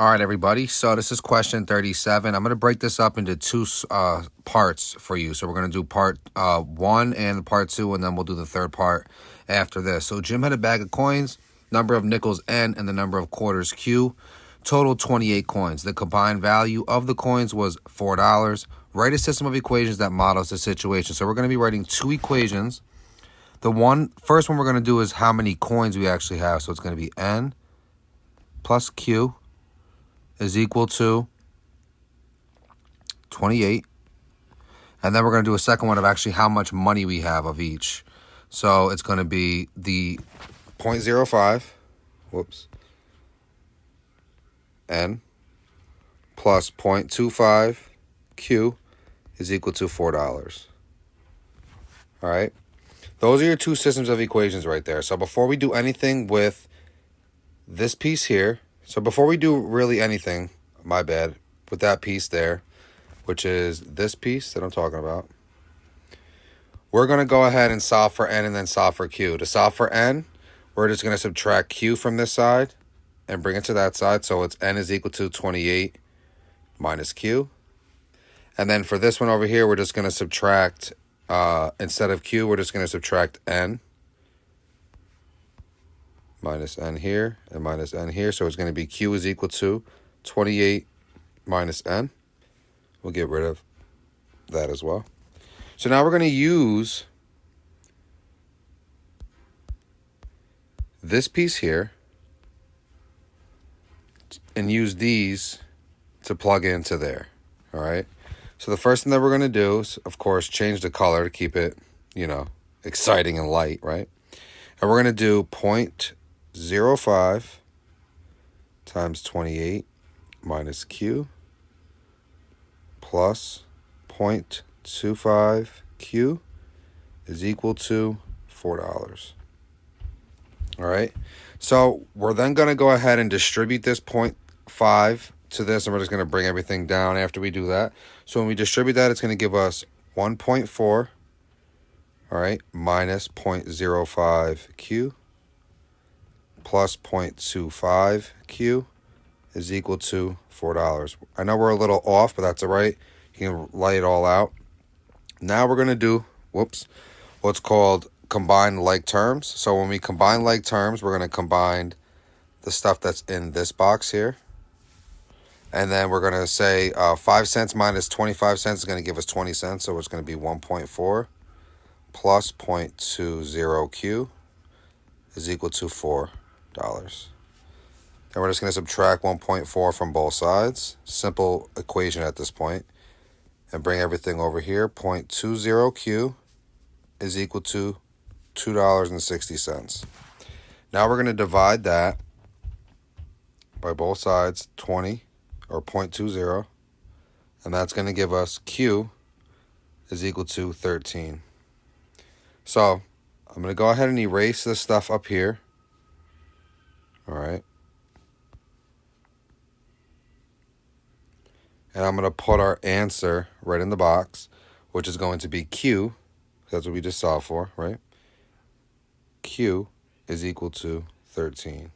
All right, everybody. So this is question 37. I'm going to break this up into two parts for you. So we're going to do part 1 and part 2, and then we'll do the third part after this. So Jim had a bag of coins, number of nickels N, and the number of quarters Q. Total 28 coins. The combined value of the coins was $4. Write a system of equations that models the situation. So we're going to be writing two equations. The first one we're going to do is how many coins we actually have. So it's going to be N plus Q is equal to 28. And then we're going to do a second one of actually how much money we have of each. So it's going to be the 0.05, N plus 0.25 Q is equal to $4. All right. Those are your two systems of equations right there. So before we do anything with this piece here, so before we do really anything, my bad, with that piece there, which is this piece that I'm talking about, we're going to go ahead and solve for N and then solve for Q. To solve for N, we're just going to subtract Q from this side and bring it to that side. So it's N is equal to 28 minus Q. And then for this one over here, we're just going to subtract, instead of Q, we're just going to subtract N. Minus N here and minus N here. So it's going to be Q is equal to 28 minus N. We'll get rid of that as well. So now we're going to use this piece here and use these to plug into there. All right. So the first thing that we're going to do is, of course, change the color to keep it, exciting and light, right? And we're going to do 0.05 times 28 minus Q plus 0.25 Q is equal to $4. All right. So we're then going to go ahead and distribute this 0.5 to this, and we're just going to bring everything down after we do that. So when we distribute that, it's going to give us 1.4, all right, minus 0.05 Q plus 0.25 Q is equal to $4. I know we're a little off, but that's all right. You can lay it all out. Now we're going to do, what's called combine like terms. So when we combine like terms, we're going to combine the stuff that's in this box here. And then we're going to say 5 cents minus 25 cents is going to give us 20 cents. So it's going to be 1.4 plus 0.20 Q is equal to $4. And we're just going to subtract 1.4 from both sides. Simple equation at this point. And bring everything over here. 0.20 Q is equal to $2.60. Now we're going to divide that by both sides, 20 or 0.20. And that's going to give us Q is equal to 13. So I'm going to go ahead and erase this stuff up here. All right. And I'm going to put our answer right in the box, which is going to be Q. That's what we just solved for, right? Q is equal to 13.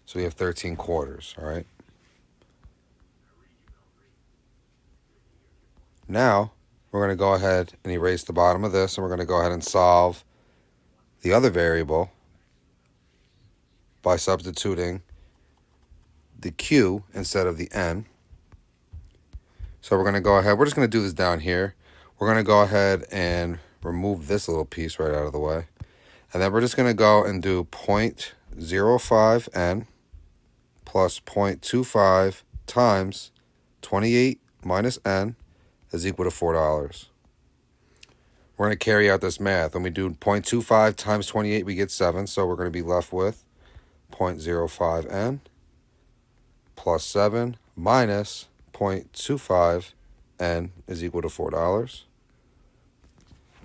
So we have 13 quarters, all right? Now, we're going to go ahead and erase the bottom of this, and we're going to go ahead and solve the other variable by substituting the Q instead of the N. So we're going to go ahead, we're just going to do this down here. We're going to go ahead and remove this little piece right out of the way. And then we're just going to go and do 0.05 N plus 0.25 times 28 minus N is equal to $4. We're going to carry out this math. When we do 0.25 times 28, we get 7. So we're going to be left with 0.05 N plus 7 minus 0.25 N is equal to $4.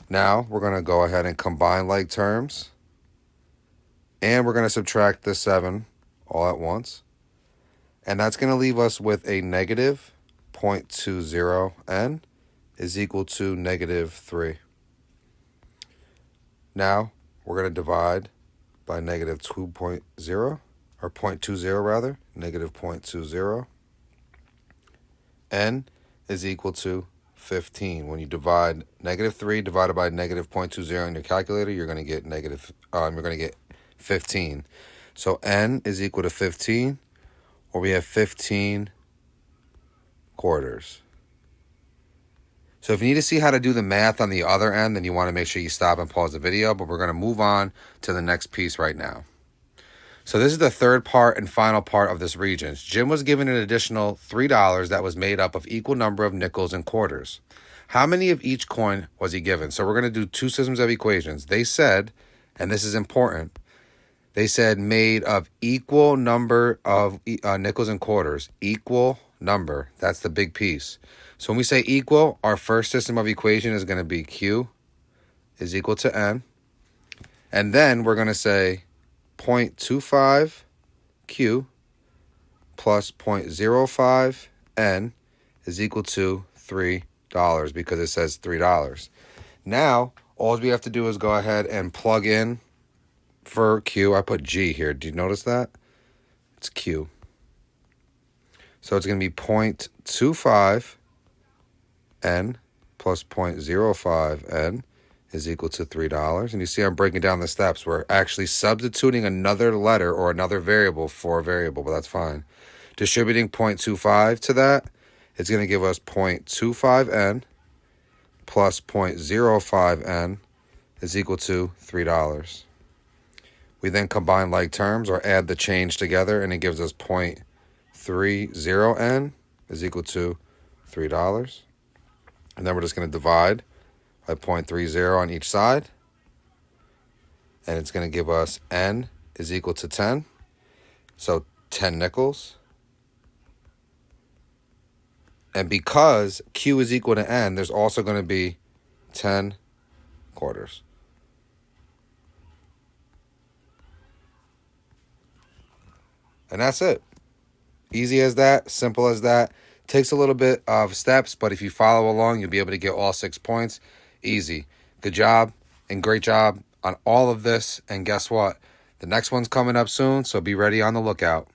Now we're going to go ahead and combine like terms. And we're going to subtract the 7 all at once. And that's going to leave us with a negative 0.20 N is equal to negative 3. Now we're going to divide by negative 2.0. or 0.20 rather, negative 0.20. N is equal to 15. When you divide negative 3 divided by negative 0.20 in your calculator, you're going to get you're going to get 15. So N is equal to 15, or we have 15 quarters. So if you need to see how to do the math on the other end, then you want to make sure you stop and pause the video, but we're going to move on to the next piece right now. So this is the third part and final part of this Regents. Jim was given an additional $3 that was made up of equal number of nickels and quarters. How many of each coin was he given? So we're going to do two systems of equations. They said, and this is important, they said made of equal number of nickels and quarters. Equal number. That's the big piece. So when we say equal, our first system of equation is going to be Q is equal to N. And then we're going to say 0.25 Q plus 0.05 N is equal to $3 because it says $3. Now, all we have to do is go ahead and plug in for Q. I put G here. Do you notice that? It's Q. So it's going to be 0.25 N plus 0.05 N is equal to $3. And you see I'm breaking down the steps. We're actually substituting another letter or another variable for a variable, but that's fine. Distributing 0.25 to that, it's going to give us 0.25N plus 0.05N is equal to $3. We then combine like terms or add the change together, and it gives us 0.30N is equal to $3. And then we're just going to divide by 0.30 on each side. And it's going to give us N is equal to 10. So 10 nickels. And because Q is equal to N, there's also going to be 10 quarters. And that's it. Easy as that, simple as that. Takes a little bit of steps, but if you follow along, you'll be able to get all 6 points. Easy. Good job and great job on all of this. And guess what? The next one's coming up soon, so be ready on the lookout.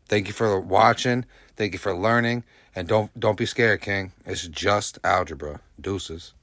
Thank you for watching. Thank you for learning. And don't be scared, King. It's just algebra. Deuces.